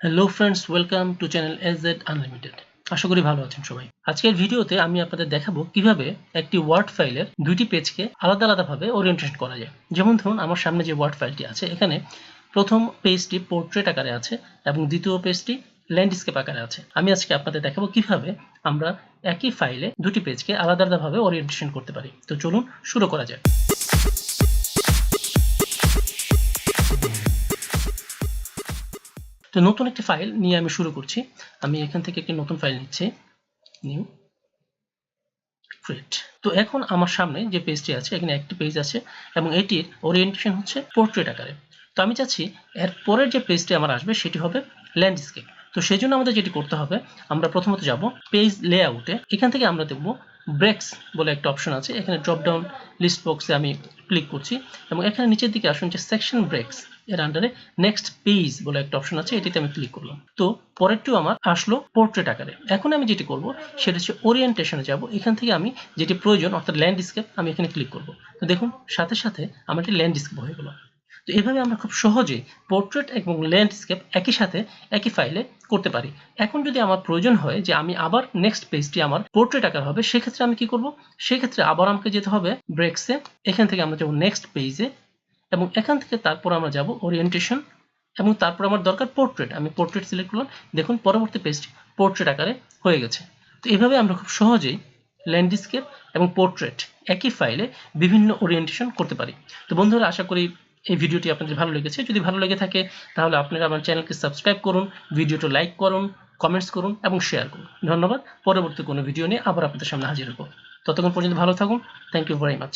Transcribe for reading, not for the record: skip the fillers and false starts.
Hello friends, welcome to channel SZ unlimited. আশা করি ভালো আছেন সবাই। আজকের ভিডিওতে আমি আপনাদের দেখাবো কিভাবে একটি ওয়ার্ড ফাইলের দুইটি পেজকে আলাদা আলাদাভাবে ওরিয়েন্টেশন করা যায়। যেমন ধরুন, আমার সামনে যে ওয়ার্ড ফাইলটি আছে, এখানে প্রথম পেজটি পোর্ট্রেট আকারে আছে এবং দ্বিতীয় পেজটি ল্যান্ডস্কেপ আকারে আছে। আমি আজকে আপনাদের দেখাবো কিভাবে আমরা একই ফাইলে দুটি পেজকে আলাদা আলাদাভাবে ওরিয়েন্টেশন করতে পারি। তো চলুন শুরু করা যাক। তো নতুন একটি ফাইল নিয়ে আমি শুরু করছি। আমি এখান থেকে একটি নতুন ফাইল নিচ্ছি, নিউ ক্রিয়েট। তো এখন আমার সামনে যে পেজটি আছে, এখানে একটি পেজ আছে এবং এটির ওরিয়েন্টেশন হচ্ছে পোর্ট্রেট আকারে। তো আমি চাচ্ছি এর পরের যে পেজটি আমার আসবে সেটি হবে ল্যান্ডস্কেপ। তো সেই জন্য আমাদের যেটি করতে হবে, আমরা প্রথমত যাব পেজ লেআউটে। এখান থেকে আমরা দেখব ব্রেকস বলে একটা অপশন আছে। এখানে ড্রপ ডাউন লিস্ট বক্সে আমি ক্লিক করছি এবং এখানে নিচের দিকে আসুন যে সেকশন ব্রেকস এর আন্ডারে নেক্সট পেজ বলে একটা অপশন আছে, এটিতে আমি ক্লিক করলাম। তো পরেরটিও আমার আসলো পোর্ট্রেট আকারে। এখন আমি যেটি করব সেটা হচ্ছে ওরিয়েন্টেশনে যাব। এখান থেকে আমি যেটি প্রয়োজন অর্থাৎ ল্যান্ডস্কেপ, আমি এখানে ক্লিক করব। তো দেখুন সাথে সাথে আমার একটি ল্যান্ডস্কেপ হয়ে গেল। তো এভাবে আমরা খুব সহজেই পোর্ট্রেট এবং ল্যান্ডস্কেপ একই সাথে একই ফাইলে করতে পারি। এখন যদি আমার প্রয়োজন হয় যে আমি আবার নেক্সট পেজটি আমার পোর্ট্রেট আকার হবে, সেক্ষেত্রে আমি কি করব, সেক্ষেত্রে আবার আমাকে যেতে হবে ব্রেকসে। এখান থেকে আমরা যাব নেক্সট পেজে এবং এখান থেকে তারপর আমরা যাব ওরিয়েন্টেশন এবং তারপর আমার দরকার পোর্ট্রেট। আমি পোর্ট্রেট সিলেক্ট করলাম। দেখুন পরবর্তী পেজটি পোর্ট্রেট আকারে হয়ে গেছে। তো এভাবে আমরা খুব সহজেই ল্যান্ডস্কেপ এবং পোর্ট্রেট একই ফাইলে বিভিন্ন ওরিয়েন্টেশন করতে পারি। তো বন্ধুরা, আশা করি এই ভিডিওটি আপনাদের ভালো লেগেছে। যদি ভালো লেগে থাকে তাহলে আপনারা আমার চ্যানেলকে সাবস্ক্রাইব করুন, ভিডিওটা লাইক করুন, কমেন্টস করুন এবং শেয়ার করুন। ধন্যবাদ। পরবর্তী কোনো ভিডিও নিয়ে আবার আপনাদের সামনে হাজির হব। ততক্ষণ পর্যন্ত ভালো থাকুন। Thank you very much.